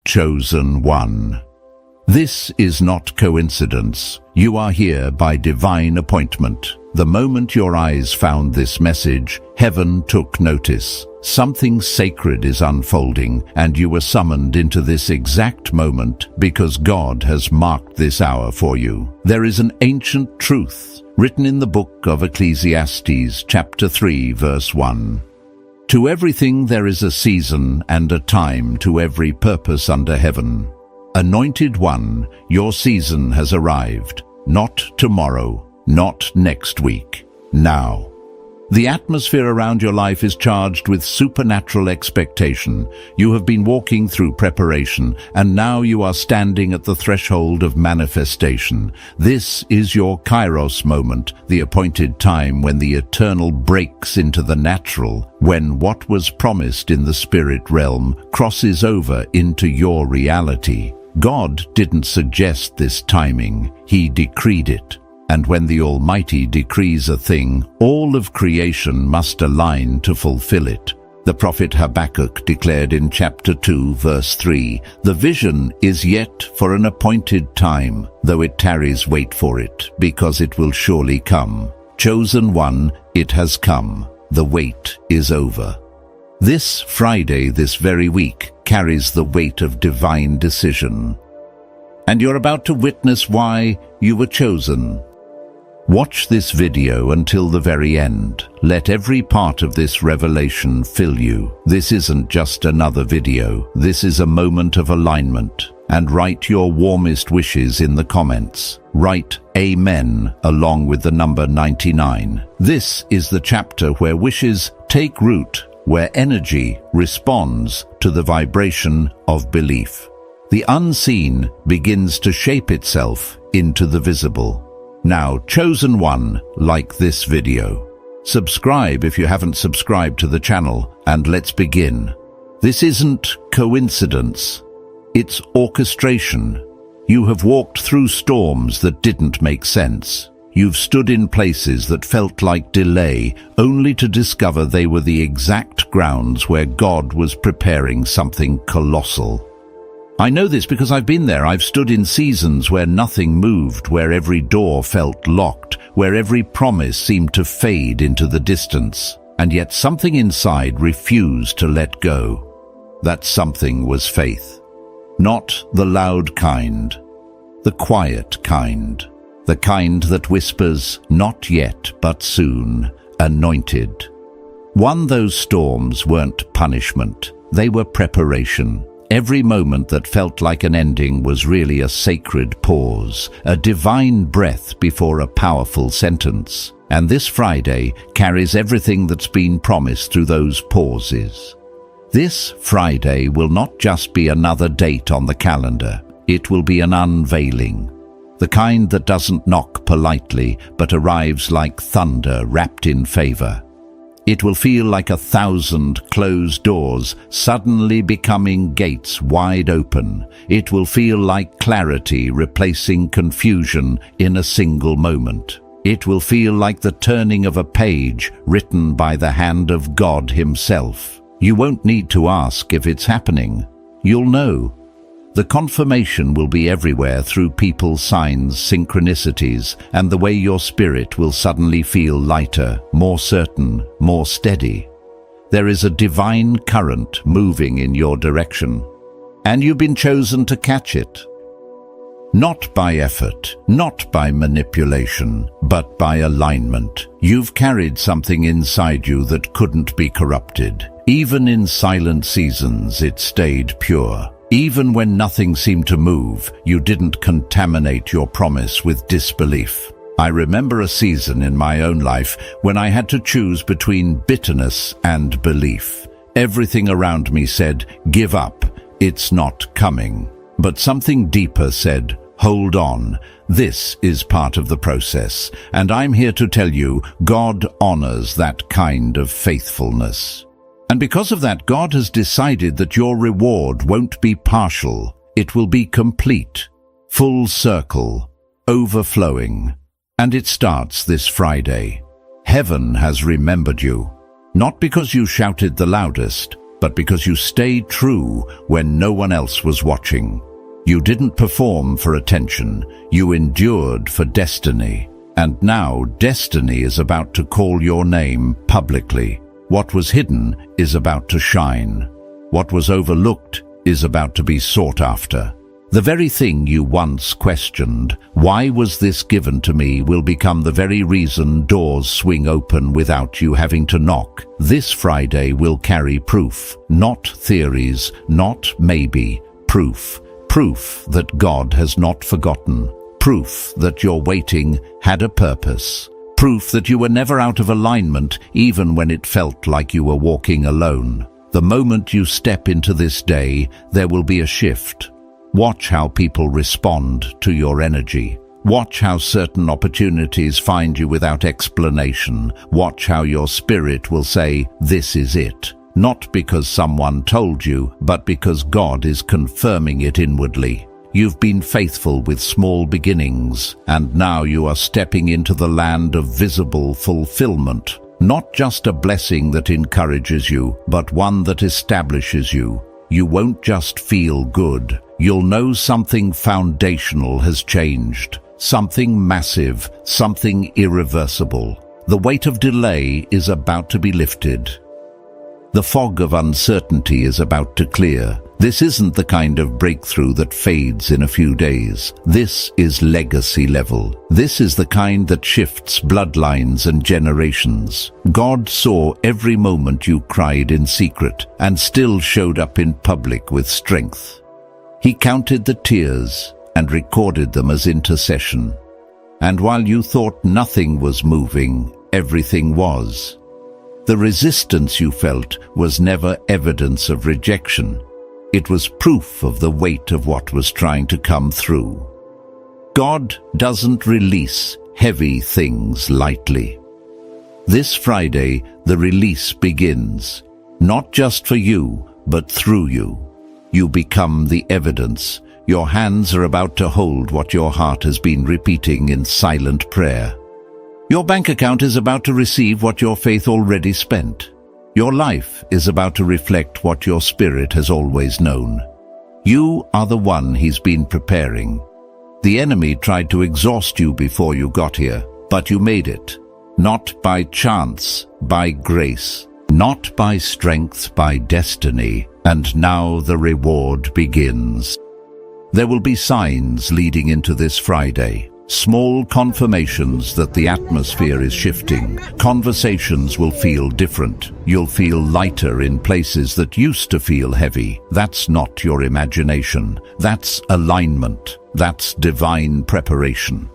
Chosen One. This is not coincidence. You are here by divine appointment. The moment your eyes found this message, heaven took notice. Something sacred is unfolding, and you were summoned into this exact moment because God has marked this hour for you. There is an ancient truth written in the book of Ecclesiastes, chapter 3, verse 1. To everything there is a season and a time to every purpose under heaven. Anointed one, your season has arrived. Not tomorrow, not next week, now. The atmosphere around your life is charged with supernatural expectation. You have been walking through preparation, and now you are standing at the threshold of manifestation. This is your Kairos moment, the appointed time when the eternal breaks into the natural, when what was promised in the spirit realm crosses over into your reality. God didn't suggest this timing, He decreed it. And when the Almighty decrees a thing, all of creation must align to fulfill it. The prophet Habakkuk declared in chapter 2, verse 3, "The vision is yet for an appointed time, though it tarries, wait for it, because it will surely come. Chosen one, it has come. The wait is over." This Friday, this very week, carries the weight of divine decision. And you're about to witness why you were chosen. Watch this video until the very end. Let every part of this revelation fill you. This isn't just another video. This is a moment of alignment. And write your warmest wishes in the comments. Write Amen along with the number 99. This is the chapter where wishes take root, where energy responds to the vibration of belief. The unseen begins to shape itself into the visible. Now, chosen one, like this video. Subscribe if you haven't subscribed to the channel, and let's begin. This isn't coincidence. It's orchestration. You have walked through storms that didn't make sense. You've stood in places that felt like delay, only to discover they were the exact grounds where God was preparing something colossal. I know this because I've been there. I've stood in seasons where nothing moved, where every door felt locked, where every promise seemed to fade into the distance, and yet something inside refused to let go. That something was faith. Not the loud kind, the quiet kind. The kind that whispers, not yet, but soon, anointed. Those storms weren't punishment, they were preparation. Every moment that felt like an ending was really a sacred pause, a divine breath before a powerful sentence. And this Friday carries everything that's been promised through those pauses. This Friday will not just be another date on the calendar, it will be an unveiling. The kind that doesn't knock politely, but arrives like thunder wrapped in favor. It will feel like 1,000 closed doors suddenly becoming gates wide open. It will feel like clarity replacing confusion in a single moment. It will feel like the turning of a page written by the hand of God Himself. You won't need to ask if it's happening. You'll know. The confirmation will be everywhere through people, signs, synchronicities, and the way your spirit will suddenly feel lighter, more certain, more steady. There is a divine current moving in your direction, and you've been chosen to catch it. Not by effort, not by manipulation, but by alignment. You've carried something inside you that couldn't be corrupted. Even in silent seasons, it stayed pure. Even when nothing seemed to move, you didn't contaminate your promise with disbelief. I remember a season in my own life when I had to choose between bitterness and belief. Everything around me said, "Give up, it's not coming." But something deeper said, "Hold on, this is part of the process." And I'm here to tell you, God honors that kind of faithfulness. And because of that, God has decided that your reward won't be partial. It will be complete, full circle, overflowing. And it starts this Friday. Heaven has remembered you. Not because you shouted the loudest, but because you stayed true when no one else was watching. You didn't perform for attention, you endured for destiny. And now destiny is about to call your name publicly. What was hidden is about to shine. What was overlooked is about to be sought after. The very thing you once questioned, why was this given to me, will become the very reason doors swing open without you having to knock. This Friday will carry proof, not theories, not maybe, proof. Proof that God has not forgotten. Proof that your waiting had a purpose. Proof that you were never out of alignment, even when it felt like you were walking alone. The moment you step into this day, there will be a shift. Watch how people respond to your energy. Watch how certain opportunities find you without explanation. Watch how your spirit will say, "This is it." Not because someone told you, but because God is confirming it inwardly. You've been faithful with small beginnings, and now you are stepping into the land of visible fulfillment. Not just a blessing that encourages you, but one that establishes you. You won't just feel good. You'll know something foundational has changed. Something massive, something irreversible. The weight of delay is about to be lifted. The fog of uncertainty is about to clear. This isn't the kind of breakthrough that fades in a few days. This is legacy level. This is the kind that shifts bloodlines and generations. God saw every moment you cried in secret and still showed up in public with strength. He counted the tears and recorded them as intercession. And while you thought nothing was moving, everything was. The resistance you felt was never evidence of rejection. It was proof of the weight of what was trying to come through. God doesn't release heavy things lightly. This Friday, the release begins, not just for you, but through you. You become the evidence. Your hands are about to hold what your heart has been repeating in silent prayer. Your bank account is about to receive what your faith already spent. Your life is about to reflect what your spirit has always known. You are the one he's been preparing. The enemy tried to exhaust you before you got here, but you made it. Not by chance, by grace. Not by strength, by destiny. And now the reward begins. There will be signs leading into this Friday. Small confirmations that the atmosphere is shifting. Conversations will feel different. You'll feel lighter in places that used to feel heavy. That's not your imagination. That's alignment. That's divine preparation.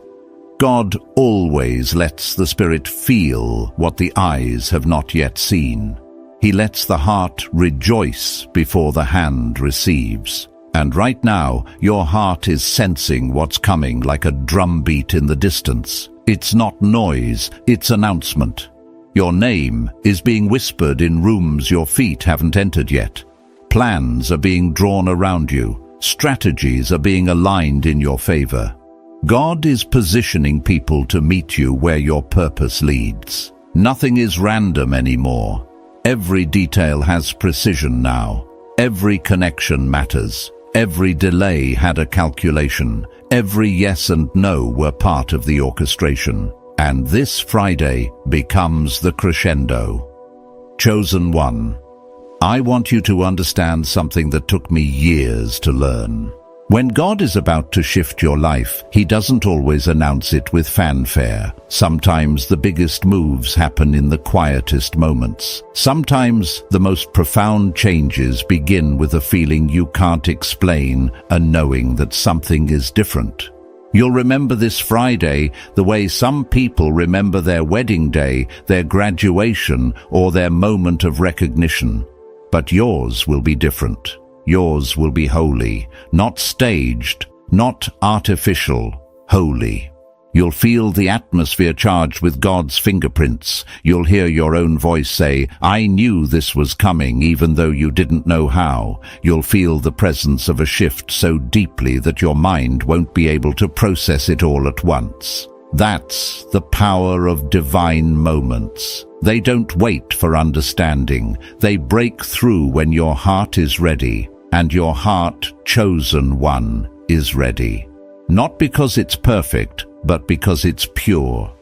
God always lets the Spirit feel what the eyes have not yet seen. He lets the heart rejoice before the hand receives. And right now, your heart is sensing what's coming like a drumbeat in the distance. It's not noise, it's announcement. Your name is being whispered in rooms your feet haven't entered yet. Plans are being drawn around you. Strategies are being aligned in your favor. God is positioning people to meet you where your purpose leads. Nothing is random anymore. Every detail has precision now. Every connection matters. Every delay had a calculation. Every yes and no were part of the orchestration. And this Friday becomes the crescendo. Chosen one. I want you to understand something that took me years to learn. When God is about to shift your life, He doesn't always announce it with fanfare. Sometimes the biggest moves happen in the quietest moments. Sometimes the most profound changes begin with a feeling you can't explain, a knowing that something is different. You'll remember this Friday the way some people remember their wedding day, their graduation, or their moment of recognition. But yours will be different. Yours will be holy, not staged, not artificial, holy. You'll feel the atmosphere charged with God's fingerprints. You'll hear your own voice say, "I knew this was coming," even though you didn't know how. You'll feel the presence of a shift so deeply that your mind won't be able to process it all at once. That's the power of divine moments. They don't wait for understanding. They break through when your heart is ready, and your heart, chosen one, is ready. Not because it's perfect, but because it's pure.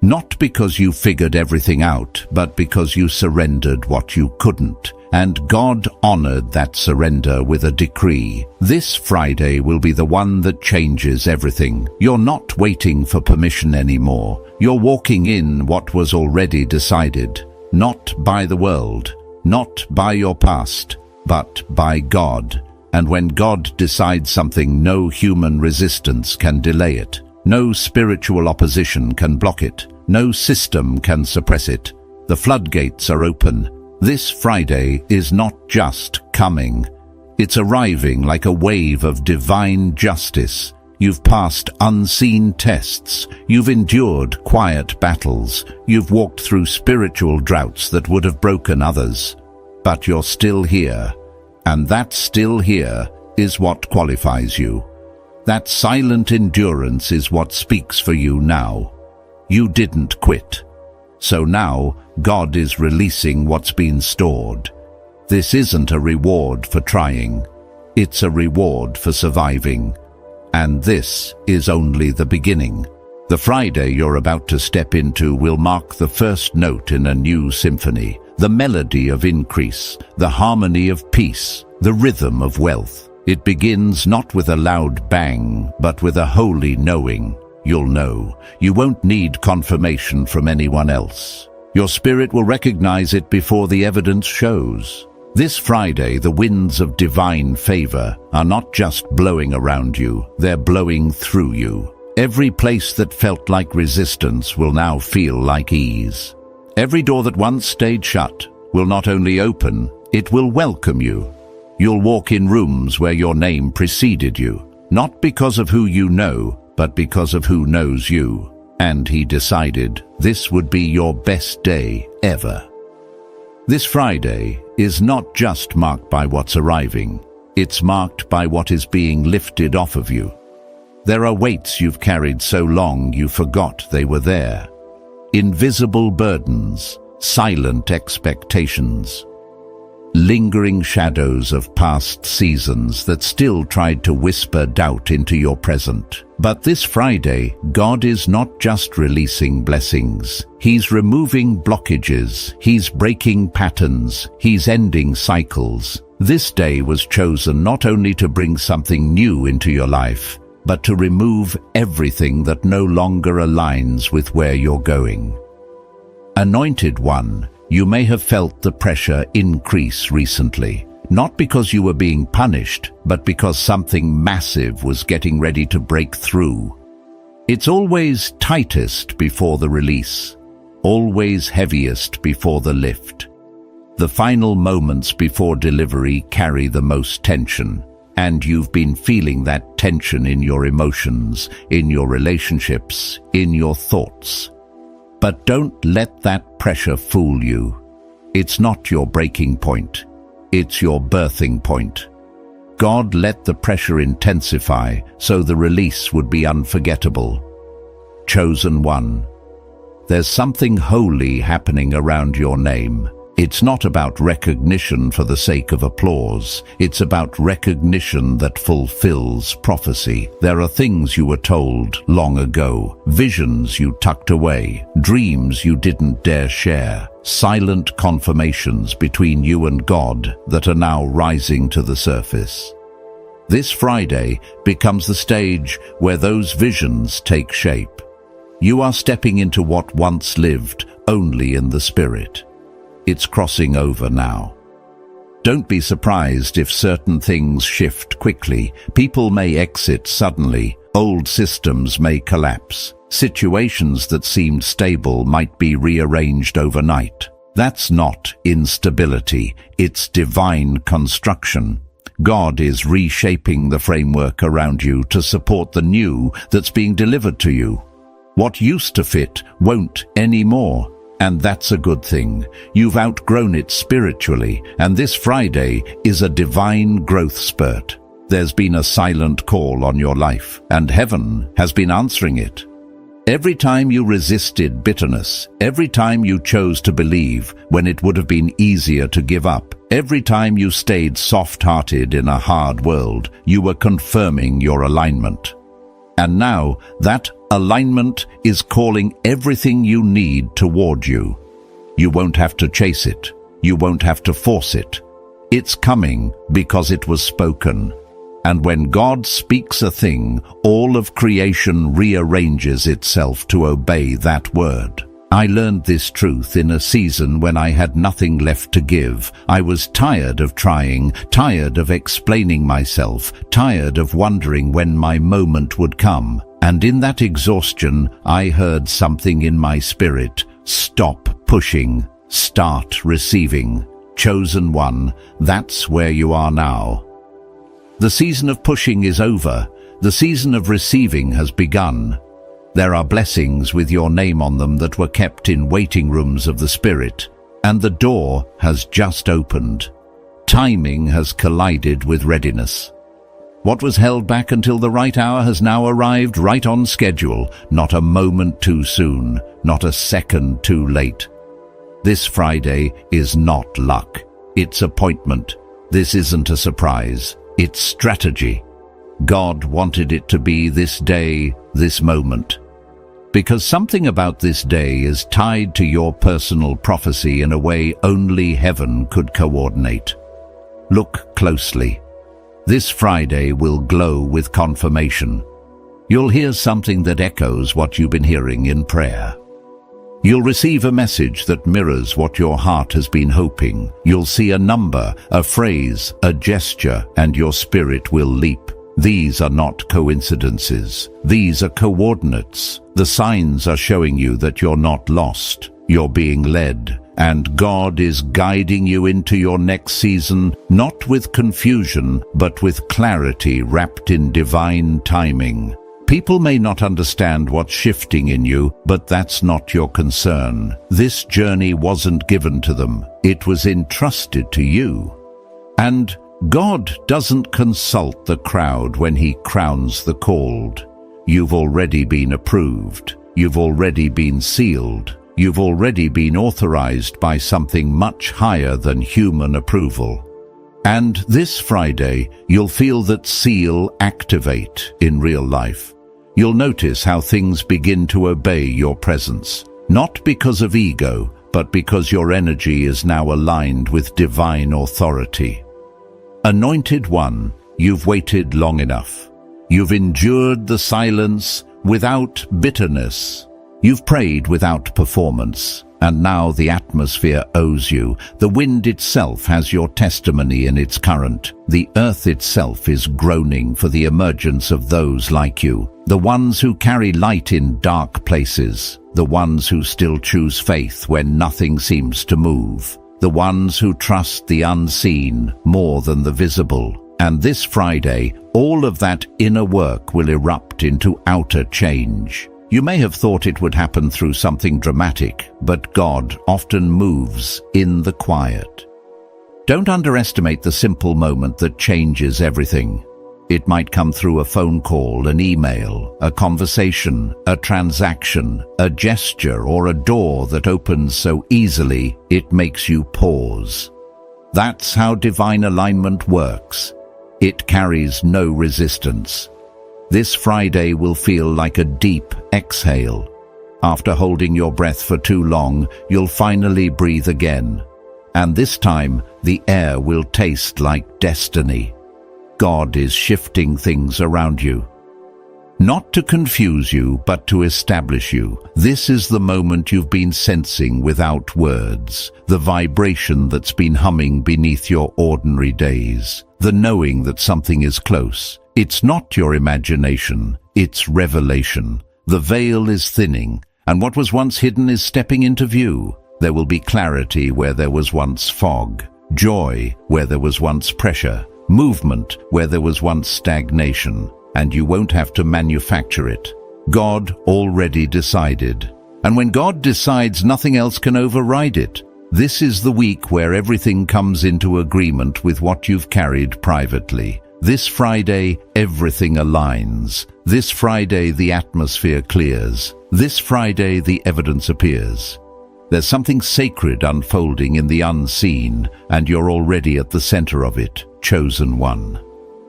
Not because you figured everything out, but because you surrendered what you couldn't. And God honored that surrender with a decree. This Friday will be the one that changes everything. You're not waiting for permission anymore. You're walking in what was already decided. Not by the world, not by your past, but by God. And when God decides something, no human resistance can delay it. No spiritual opposition can block it. No system can suppress it. The floodgates are open. This Friday is not just coming. It's arriving like a wave of divine justice. You've passed unseen tests. You've endured quiet battles. You've walked through spiritual droughts that would have broken others. But you're still here. And that still here is what qualifies you. That silent endurance is what speaks for you now. You didn't quit. So now, God is releasing what's been stored. This isn't a reward for trying. It's a reward for surviving. And this is only the beginning. The Friday you're about to step into will mark the first note in a new symphony, the melody of increase, the harmony of peace, the rhythm of wealth. It begins not with a loud bang, but with a holy knowing. You'll know. You won't need confirmation from anyone else. Your spirit will recognize it before the evidence shows. This Friday, the winds of divine favor are not just blowing around you, they're blowing through you. Every place that felt like resistance will now feel like ease. Every door that once stayed shut will not only open, it will welcome you. You'll walk in rooms where your name preceded you, not because of who you know, but because of who knows you. And he decided this would be your best day ever. This Friday is not just marked by what's arriving. It's marked by what is being lifted off of you. There are weights you've carried so long you forgot they were there. Invisible burdens, silent expectations, lingering shadows of past seasons that still tried to whisper doubt into your present. But this Friday, God is not just releasing blessings. He's removing blockages. He's breaking patterns. He's ending cycles. This day was chosen not only to bring something new into your life, but to remove everything that no longer aligns with where you're going. Anointed one, you may have felt the pressure increase recently, not because you were being punished, but because something massive was getting ready to break through. It's always tightest before the release, always heaviest before the lift. The final moments before delivery carry the most tension, and you've been feeling that tension in your emotions, in your relationships, in your thoughts. But don't let that pressure fool you. It's not your breaking point. It's your birthing point. God let the pressure intensify so the release would be unforgettable. Chosen one. There's something holy happening around your name. It's not about recognition for the sake of applause. It's about recognition that fulfills prophecy. There are things you were told long ago, visions you tucked away, dreams you didn't dare share, silent confirmations between you and God that are now rising to the surface. This Friday becomes the stage where those visions take shape. You are stepping into what once lived only in the spirit. It's crossing over now. Don't be surprised if certain things shift quickly. People may exit suddenly. Old systems may collapse. Situations that seemed stable might be rearranged overnight. That's not instability. It's divine construction. God is reshaping the framework around you to support the new that's being delivered to you. What used to fit won't anymore. And that's a good thing. You've outgrown it spiritually, and this Friday is a divine growth spurt. There's been a silent call on your life, and heaven has been answering it. Every time you resisted bitterness, every time you chose to believe when it would have been easier to give up, every time you stayed soft-hearted in a hard world, you were confirming your alignment. And now, that alignment is calling everything you need toward you. You won't have to chase it. You won't have to force it. It's coming because it was spoken. And when God speaks a thing, all of creation rearranges itself to obey that word. I learned this truth in a season when I had nothing left to give. I was tired of trying, tired of explaining myself, tired of wondering when my moment would come. And in that exhaustion, I heard something in my spirit. Stop pushing. Start receiving. Chosen one, that's where you are now. The season of pushing is over. The season of receiving has begun. There are blessings with your name on them that were kept in waiting rooms of the Spirit, and the door has just opened. Timing has collided with readiness. What was held back until the right hour has now arrived right on schedule, not a moment too soon, not a second too late. This Friday is not luck. It's appointment. This isn't a surprise. It's strategy. God wanted it to be this day, this moment. Because something about this day is tied to your personal prophecy in a way only heaven could coordinate. Look closely. This Friday will glow with confirmation. You'll hear something that echoes what you've been hearing in prayer. You'll receive a message that mirrors what your heart has been hoping. You'll see a number, a phrase, a gesture, and your spirit will leap. These are not coincidences. These are coordinates. The signs are showing you that you're not lost. You're being led, and God is guiding you into your next season, not with confusion, but with clarity wrapped in divine timing. People may not understand what's shifting in you, but that's not your concern. This journey wasn't given to them. It was entrusted to you. And God doesn't consult the crowd when He crowns the called. You've already been approved. You've already been sealed. You've already been authorized by something much higher than human approval. And this Friday, you'll feel that seal activate in real life. You'll notice how things begin to obey your presence, not because of ego, but because your energy is now aligned with divine authority. Anointed one, you've waited long enough. You've endured the silence without bitterness. You've prayed without performance, and now the atmosphere owes you. The wind itself has your testimony in its current. The earth itself is groaning for the emergence of those like you, the ones who carry light in dark places, the ones who still choose faith when nothing seems to move, the ones who trust the unseen more than the visible. And this Friday, all of that inner work will erupt into outer change. You may have thought it would happen through something dramatic, but God often moves in the quiet. Don't underestimate the simple moment that changes everything. It might come through a phone call, an email, a conversation, a transaction, a gesture, or a door that opens so easily it makes you pause. That's how divine alignment works. It carries no resistance. This Friday will feel like a deep exhale. After holding your breath for too long, you'll finally breathe again. And this time, the air will taste like destiny. God is shifting things around you. Not to confuse you, but to establish you. This is the moment you've been sensing without words, the vibration that's been humming beneath your ordinary days, the knowing that something is close. It's not your imagination, it's revelation. The veil is thinning, and what was once hidden is stepping into view. There will be clarity where there was once fog, joy where there was once pressure, movement where there was once stagnation, and you won't have to manufacture it. God already decided. And when God decides, nothing else can override it. This is the week where everything comes into agreement with what you've carried privately. This Friday, everything aligns. This Friday, the atmosphere clears. This Friday, the evidence appears. There's something sacred unfolding in the unseen, and you're already at the center of it, chosen one.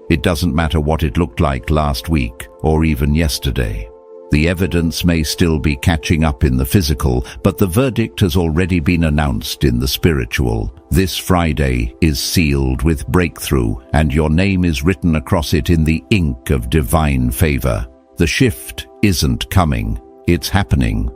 It doesn't matter what it looked like last week or even yesterday. The evidence may still be catching up in the physical, but the verdict has already been announced in the spiritual. This Friday is sealed with breakthrough, and your name is written across it in the ink of divine favor. The shift isn't coming, it's happening.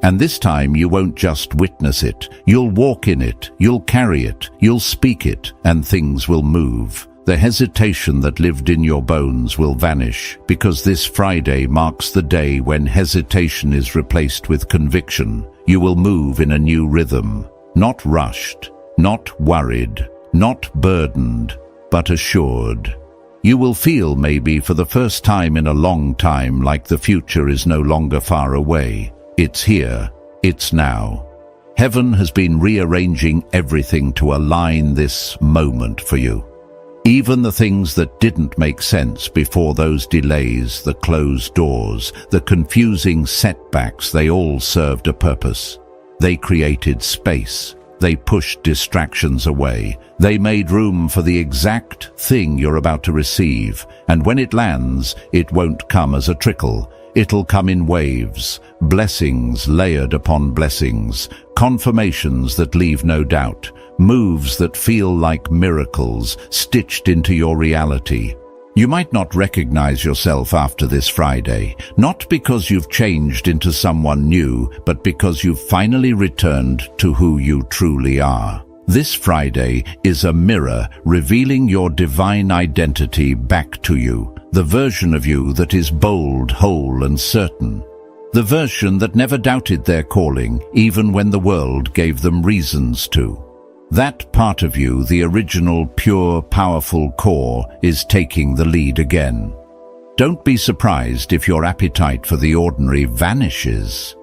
And this time you won't just witness it, you'll walk in it, you'll carry it, you'll speak it, and things will move. The hesitation that lived in your bones will vanish, because this Friday marks the day when hesitation is replaced with conviction. You will move in a new rhythm, not rushed, not worried, not burdened, but assured. You will feel, maybe for the first time in a long time, like the future is no longer far away. It's here, it's now. Heaven has been rearranging everything to align this moment for you. Even the things that didn't make sense before, those delays, the closed doors, the confusing setbacks, they all served a purpose. They created space. They pushed distractions away. They made room for the exact thing you're about to receive. And when it lands, it won't come as a trickle. It'll come in waves, blessings layered upon blessings, confirmations that leave no doubt, moves that feel like miracles stitched into your reality. You might not recognize yourself after this Friday, not because you've changed into someone new, but because you've finally returned to who you truly are. This Friday is a mirror revealing your divine identity back to you, the version of you that is bold, whole, and certain. The version that never doubted their calling, even when the world gave them reasons to. That part of you, the original, pure, powerful core, is taking the lead again. Don't be surprised if your appetite for the ordinary vanishes.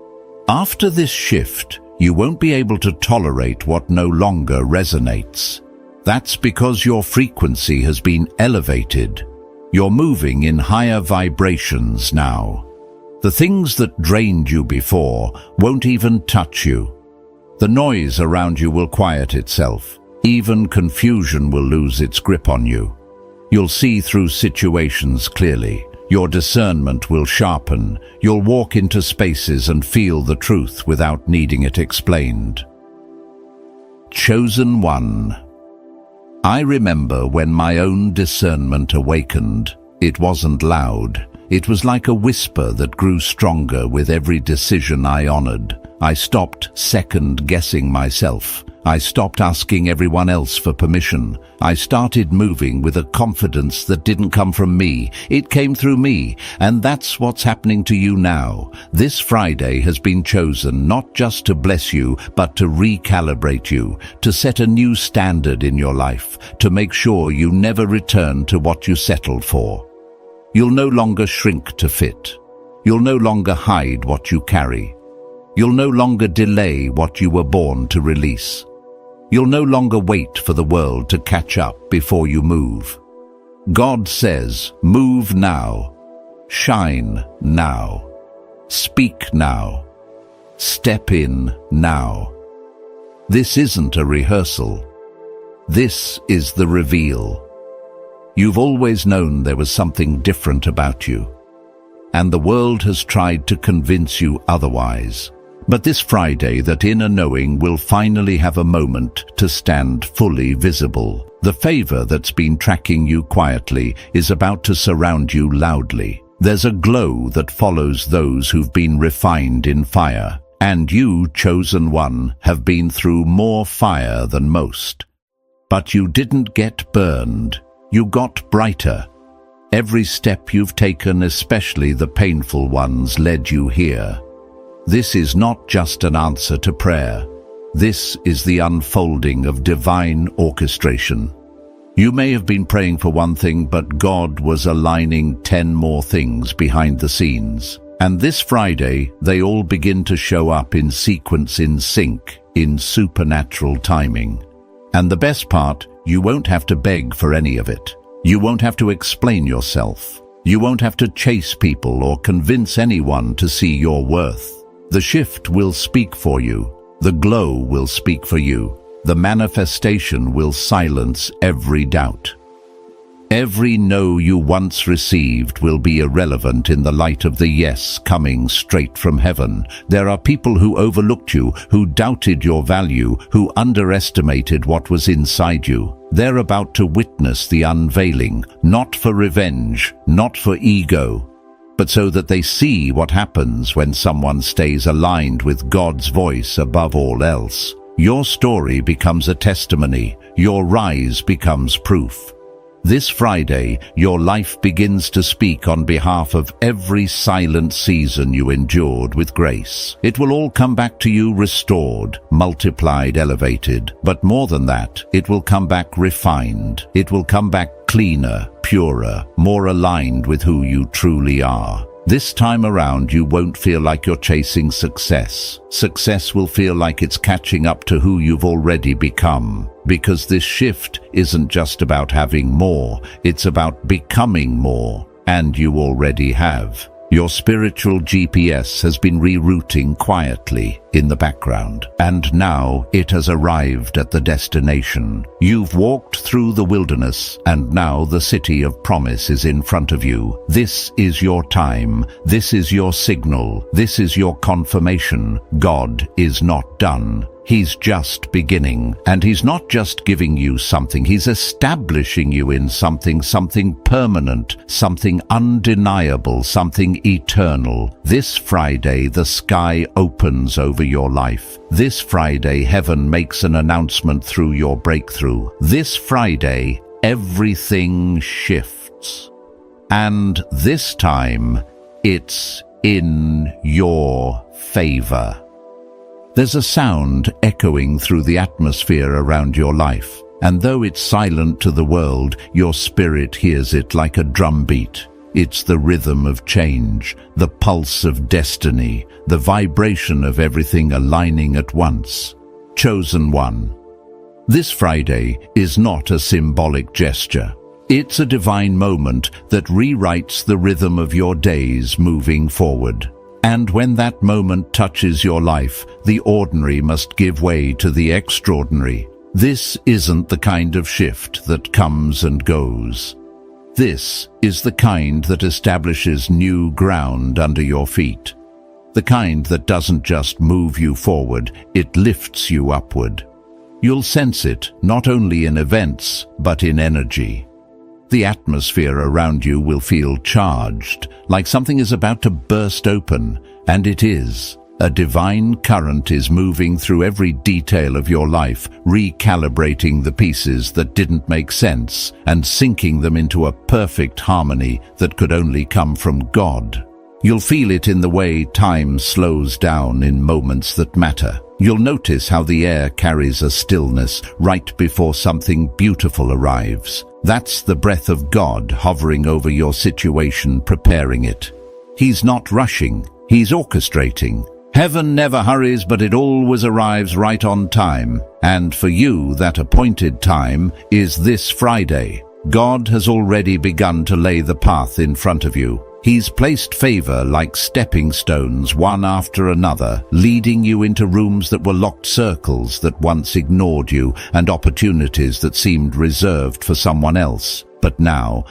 After this shift, you won't be able to tolerate what no longer resonates. That's because your frequency has been elevated. You're moving in higher vibrations now. The things that drained you before won't even touch you. The noise around you will quiet itself. Even confusion will lose its grip on you. You'll see through situations clearly. Your discernment will sharpen. You'll walk into spaces and feel the truth without needing it explained. Chosen one. I remember when my own discernment awakened. It wasn't loud. It was like a whisper that grew stronger with every decision I honored. I stopped second-guessing myself. I stopped asking everyone else for permission. I started moving with a confidence that didn't come from me. It came through me, and that's what's happening to you now. This Friday has been chosen not just to bless you, but to recalibrate you, to set a new standard in your life, to make sure you never return to what you settled for. You'll no longer shrink to fit. You'll no longer hide what you carry. You'll no longer delay what you were born to release. You'll no longer wait for the world to catch up before you move. God says, move now, shine now, speak now, step in now. This isn't a rehearsal. This is the reveal. You've always known there was something different about you, and the world has tried to convince you otherwise. But this Friday, that inner knowing will finally have a moment to stand fully visible. The favor that's been tracking you quietly is about to surround you loudly. There's a glow that follows those who've been refined in fire. And you, chosen one, have been through more fire than most. But you didn't get burned. You got brighter. Every step you've taken, especially the painful ones, led you here. This is not just an answer to prayer. This is the unfolding of divine orchestration. You may have been praying for one thing, but God was aligning 10 more things behind the scenes. And this Friday, they all begin to show up in sequence, in sync, in supernatural timing. And the best part, you won't have to beg for any of it. You won't have to explain yourself. You won't have to chase people or convince anyone to see your worth. The shift will speak for you. The glow will speak for you. The manifestation will silence every doubt. Every no you once received will be irrelevant in the light of the yes coming straight from heaven. There are people who overlooked you, who doubted your value, who underestimated what was inside you. They're about to witness the unveiling, not for revenge, not for ego, but so that they see what happens when someone stays aligned with God's voice above all else. Your story becomes a testimony. Your rise becomes proof. This Friday, your life begins to speak on behalf of every silent season you endured with grace. It will all come back to you restored, multiplied, elevated. But more than that, it will come back refined. It will come back cleaner, purer, more aligned with who you truly are. This time around, you won't feel like you're chasing success. Success will feel like it's catching up to who you've already become. Because this shift isn't just about having more, it's about becoming more. And you already have. Your spiritual GPS has been rerouting quietly in the background, and now it has arrived at the destination. You've walked through the wilderness, and now the city of promise is in front of you. This is your time. This is your signal. This is your confirmation. God is not done. He's just beginning, and he's not just giving you something, he's establishing you in something permanent, something undeniable, something eternal. This Friday, the sky opens over your life. This Friday, heaven makes an announcement through your breakthrough. This Friday, everything shifts. And this time, it's in your favor. There's a sound echoing through the atmosphere around your life, and though it's silent to the world, your spirit hears it like a drumbeat. It's the rhythm of change, the pulse of destiny, the vibration of everything aligning at once. Chosen one. This Friday is not a symbolic gesture. It's a divine moment that rewrites the rhythm of your days moving forward. And when that moment touches your life, the ordinary must give way to the extraordinary. This isn't the kind of shift that comes and goes. This is the kind that establishes new ground under your feet. The kind that doesn't just move you forward, it lifts you upward. You'll sense it not only in events, but in energy. The atmosphere around you will feel charged, like something is about to burst open, and it is. A divine current is moving through every detail of your life, recalibrating the pieces that didn't make sense and syncing them into a perfect harmony that could only come from God. You'll feel it in the way time slows down in moments that matter. You'll notice how the air carries a stillness right before something beautiful arrives. That's the breath of God hovering over your situation, preparing it. He's not rushing, he's orchestrating. Heaven never hurries, but it always arrives right on time. And for you, that appointed time is this Friday. God has already begun to lay the path in front of you. He's placed favor like stepping stones, one after another, leading you into rooms that were locked circles that once ignored you, and opportunities that seemed reserved for someone else. But now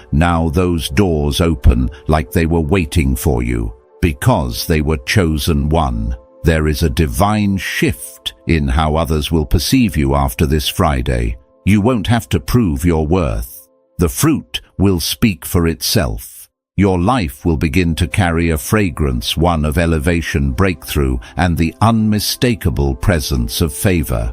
those doors open like they were waiting for you, because they were chosen one. There is a divine shift in how others will perceive you after this Friday. You won't have to prove your worth. The fruit will speak for itself. Your life will begin to carry a fragrance, one of elevation, breakthrough, and the unmistakable presence of favor.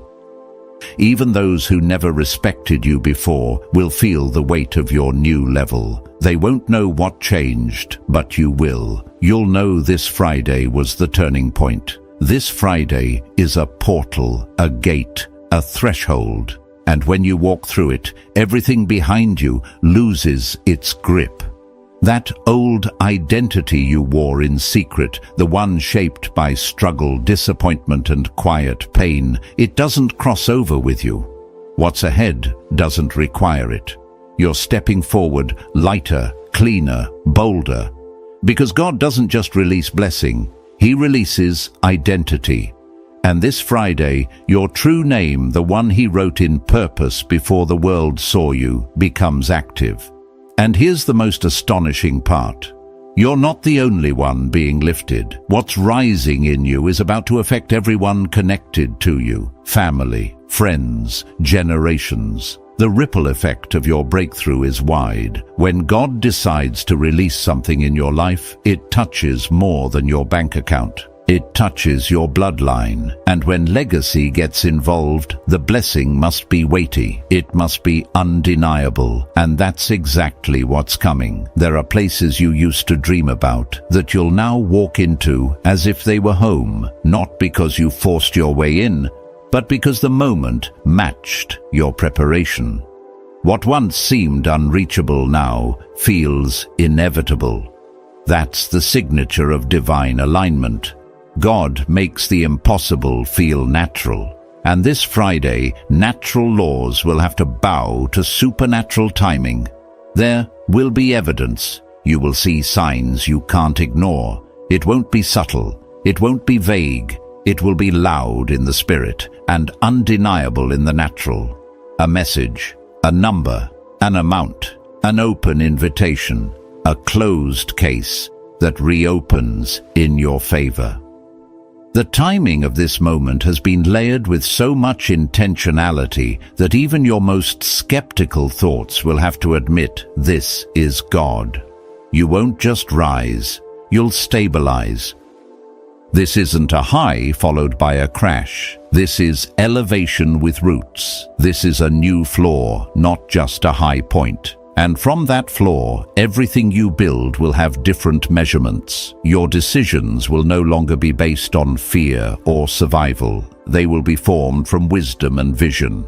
Even those who never respected you before will feel the weight of your new level. They won't know what changed, but you will. You'll know this Friday was the turning point. This Friday is a portal, a gate, a threshold. And when you walk through it, everything behind you loses its grip. That old identity you wore in secret, the one shaped by struggle, disappointment, and quiet pain, it doesn't cross over with you. What's ahead doesn't require it. You're stepping forward, lighter, cleaner, bolder. Because God doesn't just release blessing, He releases identity. And this Friday, your true name, the one He wrote in purpose before the world saw you, becomes active. And here's the most astonishing part. You're not the only one being lifted. What's rising in you is about to affect everyone connected to you, family, friends, generations. The ripple effect of your breakthrough is wide. When God decides to release something in your life, it touches more than your bank account. It touches your bloodline. And when legacy gets involved, the blessing must be weighty. It must be undeniable. And that's exactly what's coming. There are places you used to dream about that you'll now walk into as if they were home, not because you forced your way in, but because the moment matched your preparation. What once seemed unreachable now feels inevitable. That's the signature of divine alignment. God makes the impossible feel natural. And this Friday, natural laws will have to bow to supernatural timing. There will be evidence. You will see signs you can't ignore. It won't be subtle. It won't be vague. It will be loud in the spirit and undeniable in the natural. A message, a number, an amount, an open invitation, a closed case that reopens in your favor. The timing of this moment has been layered with so much intentionality that even your most skeptical thoughts will have to admit this is God. You won't just rise, you'll stabilize. This isn't a high followed by a crash. This is elevation with roots. This is a new floor, not just a high point. And from that floor, everything you build will have different measurements. Your decisions will no longer be based on fear or survival. They will be formed from wisdom and vision.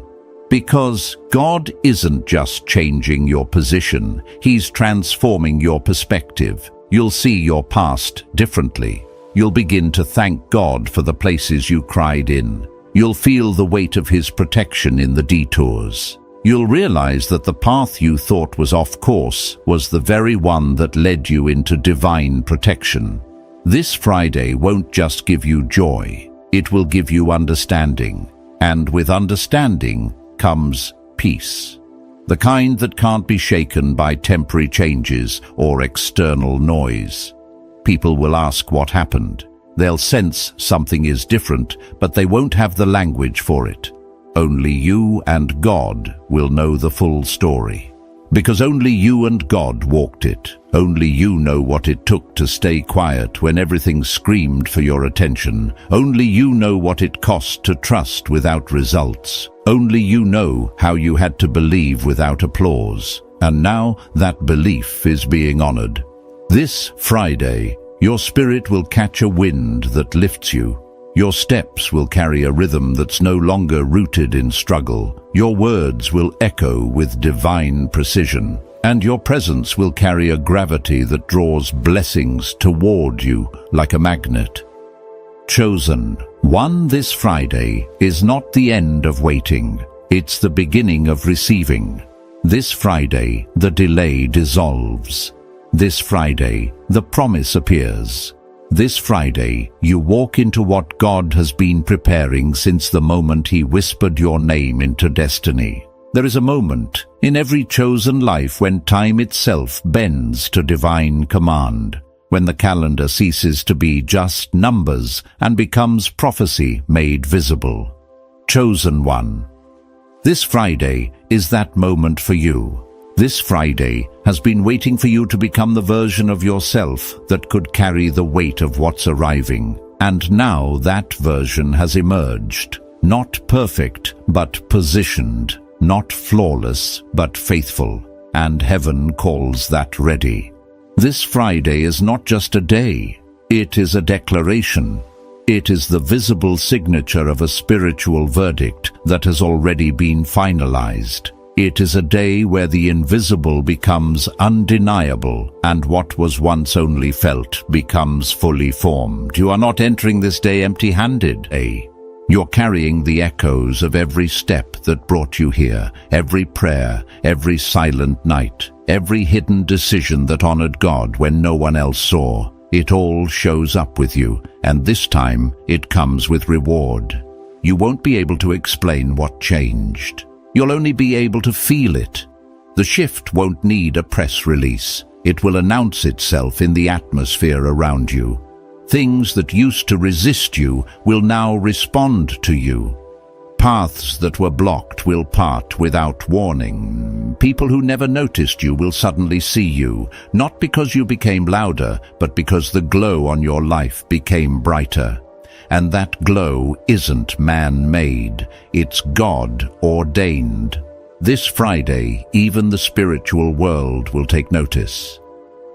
Because God isn't just changing your position, He's transforming your perspective. You'll see your past differently. You'll begin to thank God for the places you cried in. You'll feel the weight of His protection in the detours. You'll realize that the path you thought was off course was the very one that led you into divine protection. This Friday won't just give you joy, it will give you understanding. And with understanding comes peace. The kind that can't be shaken by temporary changes or external noise. People will ask what happened. They'll sense something is different, but they won't have the language for it. Only you and God will know the full story. Because only you and God walked it. Only you know what it took to stay quiet when everything screamed for your attention. Only you know what it cost to trust without results. Only you know how you had to believe without applause. And now that belief is being honored. This Friday, your spirit will catch a wind that lifts you. Your steps will carry a rhythm that's no longer rooted in struggle. Your words will echo with divine precision. And your presence will carry a gravity that draws blessings toward you like a magnet. Chosen one this Friday is not the end of waiting. It's the beginning of receiving. This Friday, the delay dissolves. This Friday, the promise appears. This Friday, you walk into what God has been preparing since the moment He whispered your name into destiny. There is a moment in every chosen life when time itself bends to divine command, when the calendar ceases to be just numbers and becomes prophecy made visible. Chosen one. This Friday is that moment for you. This Friday has been waiting for you to become the version of yourself that could carry the weight of what's arriving. And now that version has emerged. Not perfect, but positioned. Not flawless, but faithful. And heaven calls that ready. This Friday is not just a day. It is a declaration. It is the visible signature of a spiritual verdict that has already been finalized. It is a day where the invisible becomes undeniable and what was once only felt becomes fully formed. You are not entering this day empty-handed, You're carrying the echoes of every step that brought you here, every prayer, every silent night, every hidden decision that honored God when no one else saw. It all shows up with you, and this time it comes with reward. You won't be able to explain what changed. You'll only be able to feel it. The shift won't need a press release. It will announce itself in the atmosphere around you. Things that used to resist you will now respond to you. Paths that were blocked will part without warning. People who never noticed you will suddenly see you, not because you became louder, but because the glow on your life became brighter. And that glow isn't man-made, it's God-ordained. This Friday, even the spiritual world will take notice.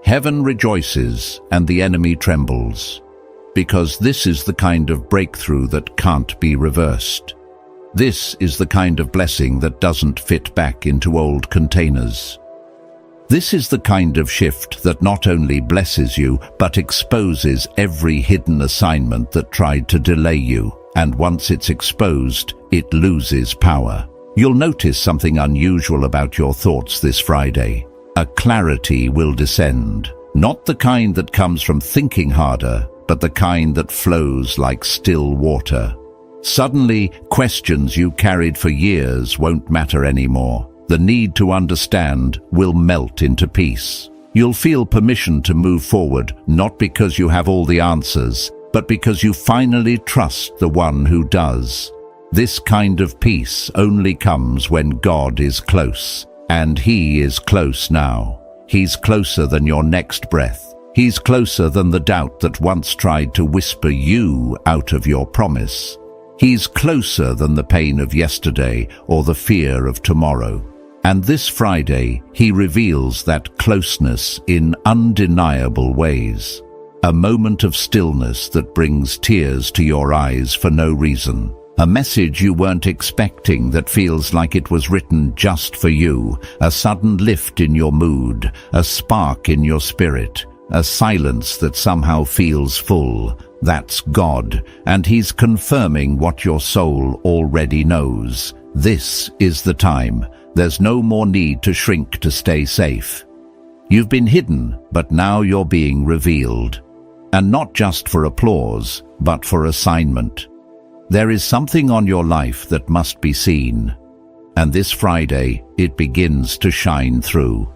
Heaven rejoices and the enemy trembles, because this is the kind of breakthrough that can't be reversed. This is the kind of blessing that doesn't fit back into old containers. This is the kind of shift that not only blesses you, but exposes every hidden assignment that tried to delay you. And once it's exposed, it loses power. You'll notice something unusual about your thoughts this Friday. A clarity will descend. Not the kind that comes from thinking harder, but the kind that flows like still water. Suddenly, questions you carried for years won't matter anymore. The need to understand will melt into peace. You'll feel permission to move forward, not because you have all the answers, but because you finally trust the one who does. This kind of peace only comes when God is close, and He is close now. He's closer than your next breath. He's closer than the doubt that once tried to whisper you out of your promise. He's closer than the pain of yesterday or the fear of tomorrow. And this Friday, He reveals that closeness in undeniable ways. A moment of stillness that brings tears to your eyes for no reason. A message you weren't expecting that feels like it was written just for you. A sudden lift in your mood, a spark in your spirit. A silence that somehow feels full. That's God, and He's confirming what your soul already knows. This is the time. There's no more need to shrink to stay safe. You've been hidden, but now you're being revealed. And not just for applause, but for assignment. There is something on your life that must be seen. And this Friday, it begins to shine through.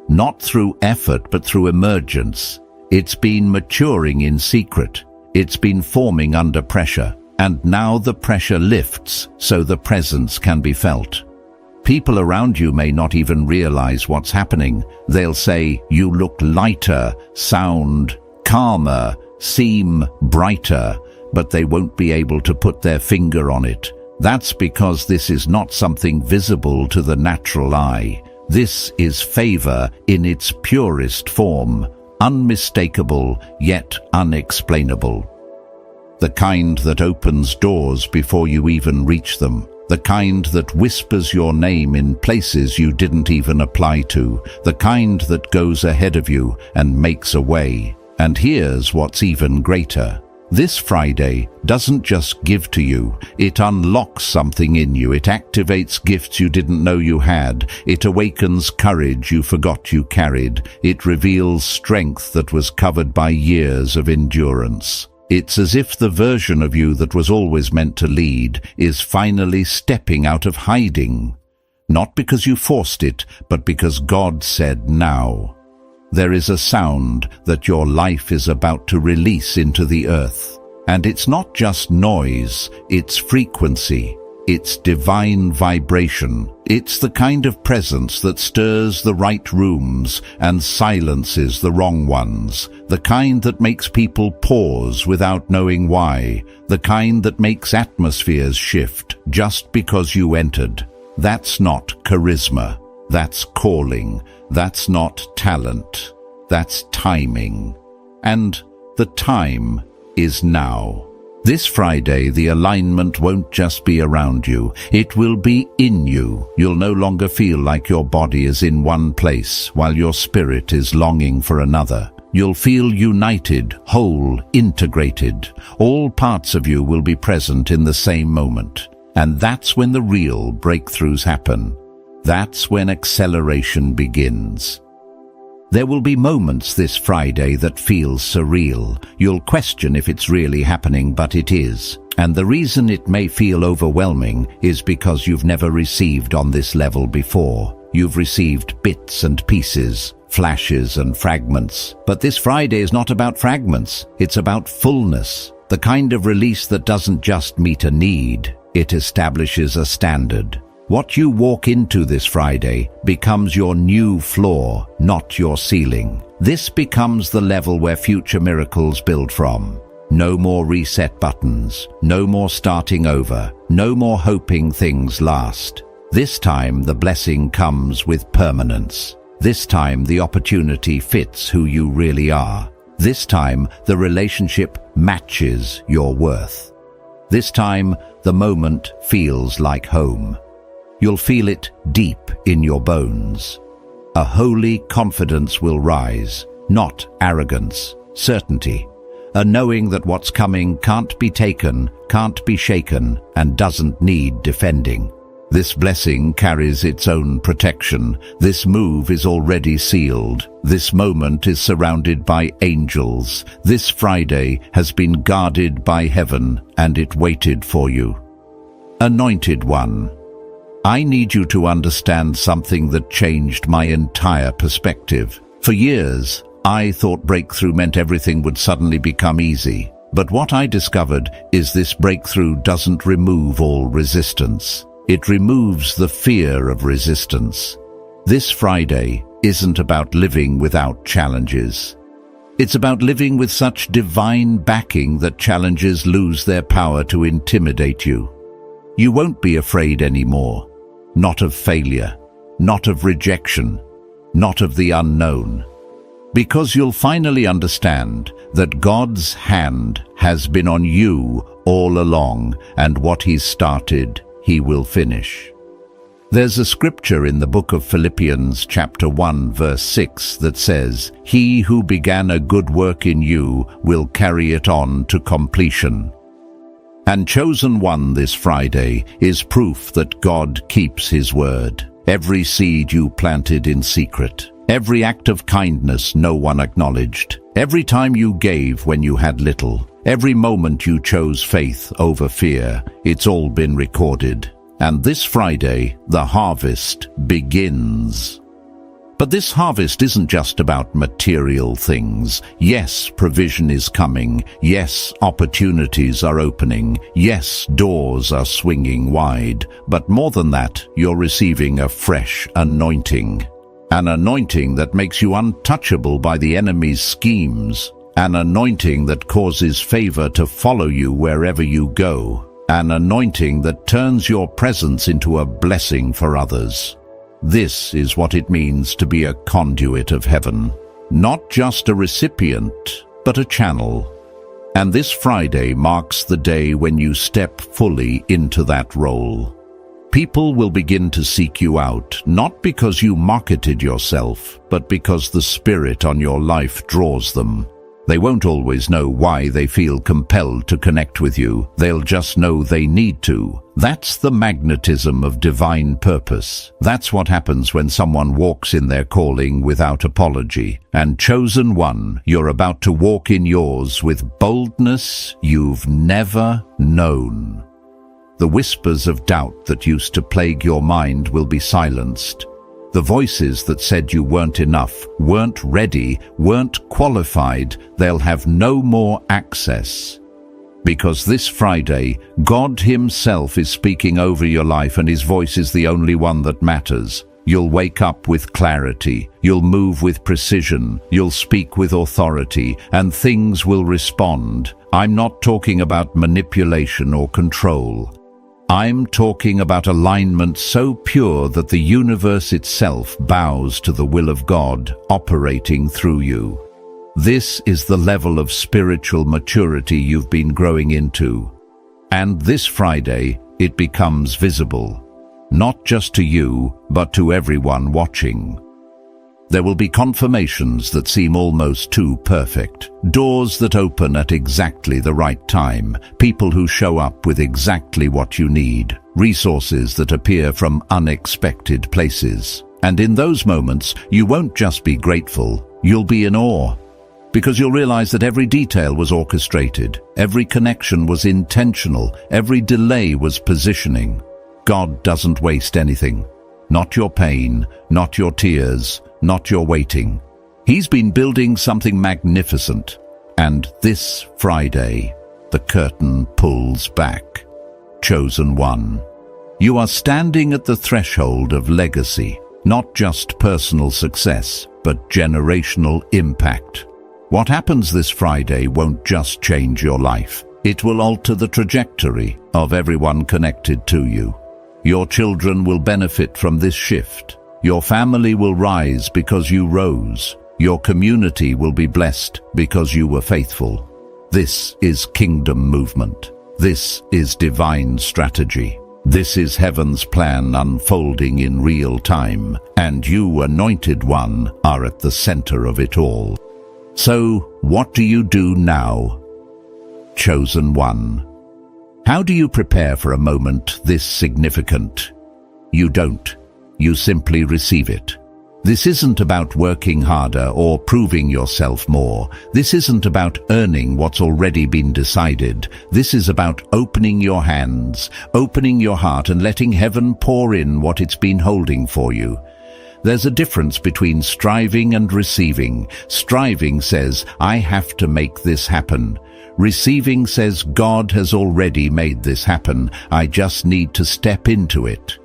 Not through effort, but through emergence. It's been maturing in secret. It's been forming under pressure. And now the pressure lifts, so the presence can be felt. People around you may not even realize what's happening. They'll say, you look lighter, sound calmer, seem brighter, but they won't be able to put their finger on it. That's because this is not something visible to the natural eye. This is favor in its purest form, unmistakable yet unexplainable. The kind that opens doors before you even reach them. The kind that whispers your name in places you didn't even apply to. The kind that goes ahead of you and makes a way. And here's what's even greater. This Friday doesn't just give to you, it unlocks something in you. It activates gifts you didn't know you had. It awakens courage you forgot you carried. It reveals strength that was covered by years of endurance. It's as if the version of you that was always meant to lead is finally stepping out of hiding. Not because you forced it, but because God said now. There is a sound that your life is about to release into the earth. And it's not just noise, it's frequency. It's divine vibration. It's the kind of presence that stirs the right rooms and silences the wrong ones. The kind that makes people pause without knowing why. The kind that makes atmospheres shift just because you entered. That's not charisma. That's calling. That's not talent. That's timing. And the time is now. This Friday, the alignment won't just be around you. It will be in you. You'll no longer feel like your body is in one place while your spirit is longing for another. You'll feel united, whole, integrated. All parts of you will be present in the same moment. And that's when the real breakthroughs happen. That's when acceleration begins. There will be moments this Friday that feel surreal. You'll question if it's really happening, but it is. And the reason it may feel overwhelming is because you've never received on this level before. You've received bits and pieces, flashes and fragments. But this Friday is not about fragments. It's about fullness. The kind of release that doesn't just meet a need. It establishes a standard. What you walk into this Friday becomes your new floor, not your ceiling. This becomes the level where future miracles build from. No more reset buttons, no more starting over, no more hoping things last. This time the blessing comes with permanence. This time the opportunity fits who you really are. This time the relationship matches your worth. This time the moment feels like home. You'll feel it deep in your bones. A holy confidence will rise, not arrogance, certainty. A knowing that what's coming can't be taken, can't be shaken, and doesn't need defending. This blessing carries its own protection. This move is already sealed. This moment is surrounded by angels. This Friday has been guarded by heaven, and it waited for you. Anointed One, I need you to understand something that changed my entire perspective. For years, I thought breakthrough meant everything would suddenly become easy. But what I discovered is this breakthrough doesn't remove all resistance. It removes the fear of resistance. This Friday isn't about living without challenges. It's about living with such divine backing that challenges lose their power to intimidate you. You won't be afraid anymore. Not of failure, not of rejection, not of the unknown. Because you'll finally understand that God's hand has been on you all along, and what He's started, He will finish. There's a scripture in the book of Philippians chapter 1 verse 6 that says, "He who began a good work in you will carry it on to completion." And Chosen One this Friday is proof that God keeps His word. Every seed you planted in secret, every act of kindness no one acknowledged, every time you gave when you had little, every moment you chose faith over fear, it's all been recorded. And this Friday, the harvest begins. But this harvest isn't just about material things. Yes, provision is coming. Yes, opportunities are opening. Yes, doors are swinging wide. But more than that, you're receiving a fresh anointing. An anointing that makes you untouchable by the enemy's schemes. An anointing that causes favor to follow you wherever you go. An anointing that turns your presence into a blessing for others. This is what it means to be a conduit of heaven. Not just a recipient, but a channel. And this Friday marks the day when you step fully into that role. People will begin to seek you out, not because you marketed yourself, but because the Spirit on your life draws them. They won't always know why they feel compelled to connect with you. They'll just know they need to. That's the magnetism of divine purpose. That's what happens when someone walks in their calling without apology. And Chosen One, you're about to walk in yours with boldness you've never known. The whispers of doubt that used to plague your mind will be silenced. The voices that said you weren't enough, weren't ready, weren't qualified, they'll have no more access. Because this Friday, God Himself is speaking over your life, and His voice is the only one that matters. You'll wake up with clarity, you'll move with precision, you'll speak with authority, and things will respond. I'm not talking about manipulation or control. I'm talking about alignment so pure that the universe itself bows to the will of God operating through you. This is the level of spiritual maturity you've been growing into. And this Friday, it becomes visible, not just to you, but to everyone watching. There will be confirmations that seem almost too perfect, doors that open at exactly the right time, people who show up with exactly what you need, resources that appear from unexpected places. And in those moments, you won't just be grateful, you'll be in awe. Because you'll realize that every detail was orchestrated, every connection was intentional, every delay was positioning. God doesn't waste anything. Not your pain, not your tears, not your waiting. He's been building something magnificent. And this Friday, the curtain pulls back. Chosen one. You are standing at the threshold of legacy, not just personal success, but generational impact. What happens this Friday won't just change your life. It will alter the trajectory of everyone connected to you. Your children will benefit from this shift. Your family will rise because you rose. Your community will be blessed because you were faithful. This is kingdom movement. This is divine strategy. This is heaven's plan unfolding in real time, and you, anointed one, are at the center of it all. So, what do you do now? Chosen one. How do you prepare for a moment this significant? You don't. You simply receive it. This isn't about working harder or proving yourself more. This isn't about earning what's already been decided. This is about opening your hands, opening your heart, and letting heaven pour in what it's been holding for you. There's a difference between striving and receiving. Striving says, I have to make this happen. Receiving says, God has already made this happen. I just need to step into it.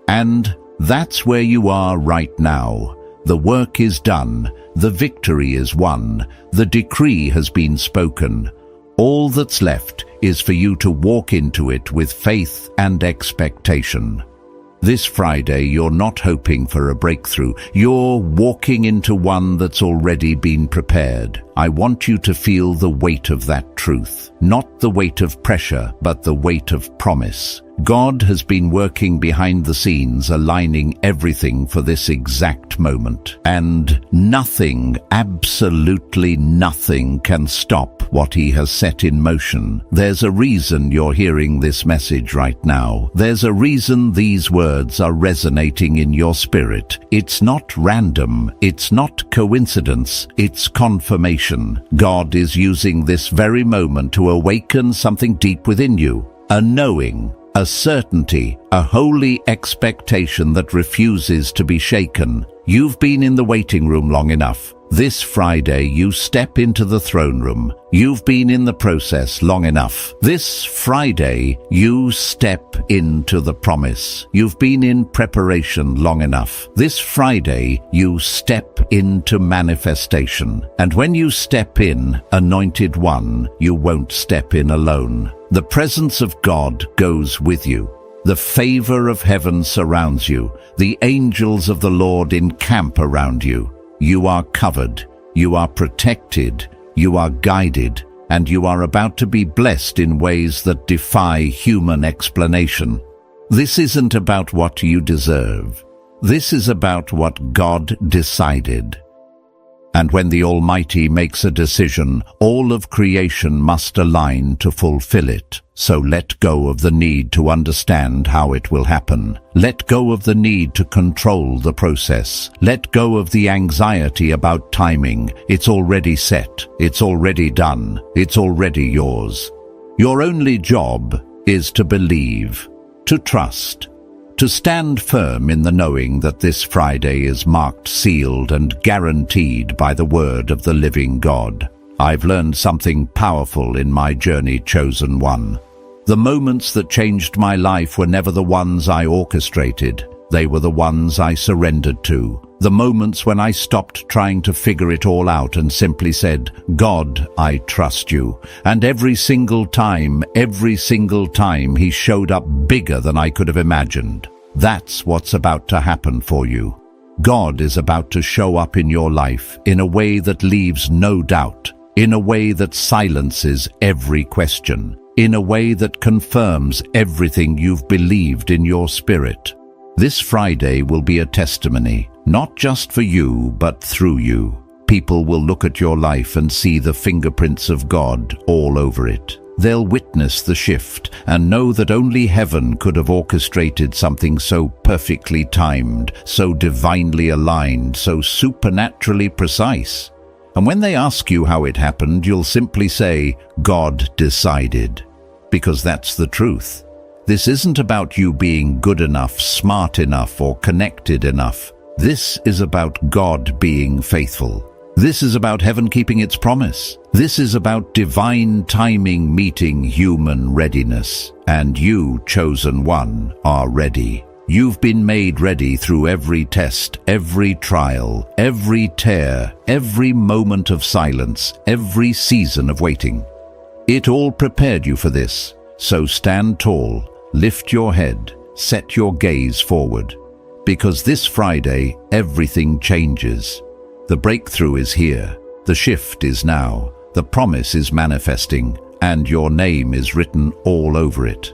And that's where you are right now. The work is done. The victory is won. The decree has been spoken. All that's left is for you to walk into it with faith and expectation. This Friday, you're not hoping for a breakthrough. You're walking into one that's already been prepared. I want you to feel the weight of that truth. Not the weight of pressure, but the weight of promise. God has been working behind the scenes, aligning everything for this exact moment. And nothing, absolutely nothing, can stop what He has set in motion. There's a reason you're hearing this message right now. There's a reason these words are resonating in your spirit. It's not random. It's not coincidence. It's confirmation. God is using this very moment to awaken something deep within you. A knowing, a certainty, a holy expectation that refuses to be shaken. You've been in the waiting room long enough. This Friday, you step into the throne room. You've been in the process long enough. This Friday, you step into the promise. You've been in preparation long enough. This Friday, you step into manifestation. And when you step in, anointed one, you won't step in alone. The presence of God goes with you. The favor of heaven surrounds you. The angels of the Lord encamp around you. You are covered, you are protected, you are guided, and you are about to be blessed in ways that defy human explanation. This isn't about what you deserve. This is about what God decided. And when the Almighty makes a decision, all of creation must align to fulfill it. So let go of the need to understand how it will happen. Let go of the need to control the process. Let go of the anxiety about timing. It's already set. It's already done. It's already yours. Your only job is to believe, to trust, to stand firm in the knowing that this Friday is marked, sealed, and guaranteed by the word of the living God. I've learned something powerful in my journey, chosen one. The moments that changed my life were never the ones I orchestrated. They were the ones I surrendered to. The moments when I stopped trying to figure it all out and simply said, God, I trust you. And every single time, He showed up bigger than I could have imagined. That's what's about to happen for you. God is about to show up in your life in a way that leaves no doubt, in a way that silences every question, in a way that confirms everything you've believed in your spirit. This Friday will be a testimony, Not just for you, but through you. People will look at your life and see the fingerprints of God all over it. They'll witness the shift and know that only heaven could have orchestrated something so perfectly timed, so divinely aligned, so supernaturally precise. And when they ask you how it happened, you'll simply say, God decided. Because that's the truth. This isn't about you being good enough, smart enough, or connected enough. This is about God being faithful. This is about heaven keeping its promise. This is about divine timing meeting human readiness. And you, chosen one, are ready. You've been made ready through every test, every trial, every tear, every moment of silence, every season of waiting. It all prepared you for this. So stand tall, lift your head, set your gaze forward. Because this Friday, everything changes. The breakthrough is here, the shift is now, the promise is manifesting, and your name is written all over it.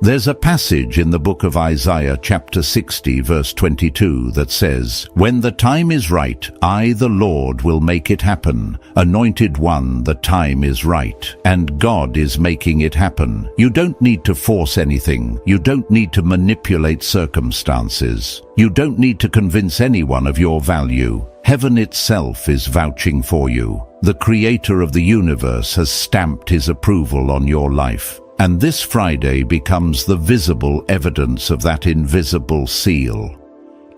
There's a passage in the book of Isaiah chapter 60 verse 22 that says, "When the time is right, I the Lord will make it happen. Anointed one, the time is right, and God is making it happen." You don't need to force anything. You don't need to manipulate circumstances. You don't need to convince anyone of your value. Heaven itself is vouching for you. The Creator of the universe has stamped His approval on your life. And this Friday becomes the visible evidence of that invisible seal.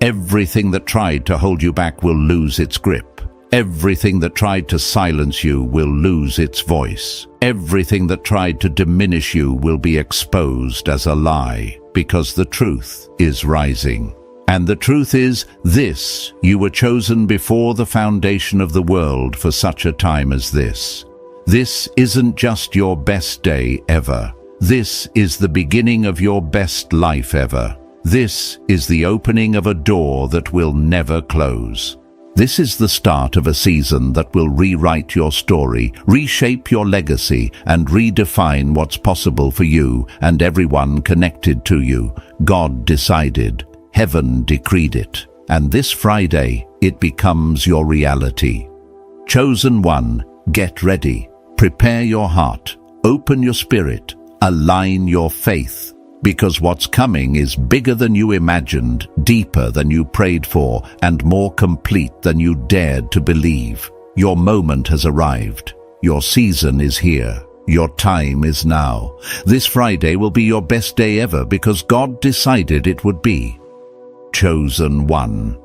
Everything that tried to hold you back will lose its grip. Everything that tried to silence you will lose its voice. Everything that tried to diminish you will be exposed as a lie, because the truth is rising. And the truth is this: you were chosen before the foundation of the world for such a time as this. This isn't just your best day ever. This is the beginning of your best life ever. This is the opening of a door that will never close. This is the start of a season that will rewrite your story, reshape your legacy, and redefine what's possible for you and everyone connected to you. God decided. Heaven decreed it. And this Friday, it becomes your reality. Chosen one, get ready. Prepare your heart, open your spirit, align your faith, because what's coming is bigger than you imagined, deeper than you prayed for, and more complete than you dared to believe. Your moment has arrived. Your season is here. Your time is now. This Friday will be your best day ever because God decided it would be. Chosen one.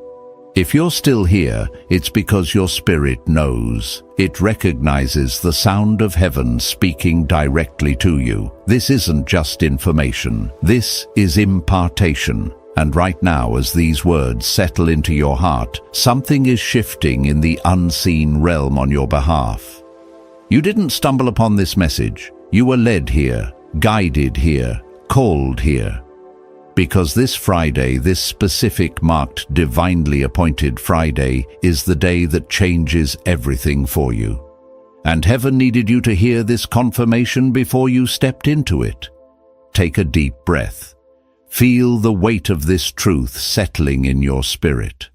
If you're still here, it's because your spirit knows. It recognizes the sound of heaven speaking directly to you. This isn't just information. This is impartation. And right now, as these words settle into your heart, something is shifting in the unseen realm on your behalf. You didn't stumble upon this message. You were led here, guided here, called here. Because this Friday, this specific marked divinely appointed Friday, is the day that changes everything for you. And heaven needed you to hear this confirmation before you stepped into it. Take a deep breath. Feel the weight of this truth settling in your spirit.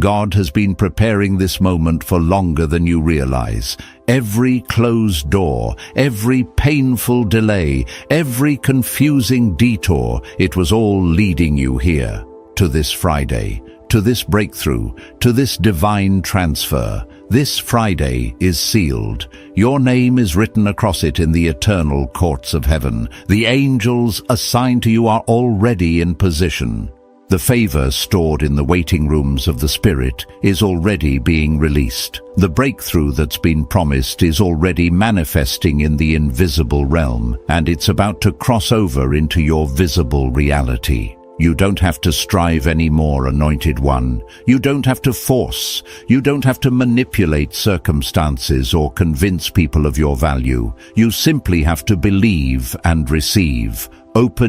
God has been preparing this moment for longer than you realize. Every closed door, every painful delay, every confusing detour, it was all leading you here, to this Friday, to this breakthrough, to this divine transfer. This Friday is sealed. Your name is written across it in the eternal courts of heaven. The angels assigned to you are already in position. The favor stored in the waiting rooms of the Spirit is already being released. The breakthrough that's been promised is already manifesting in the invisible realm, and it's about to cross over into your visible reality. You don't have to strive anymore, Anointed One. You don't have to force. You don't have to manipulate circumstances or convince people of your value. You simply have to believe and receive. Open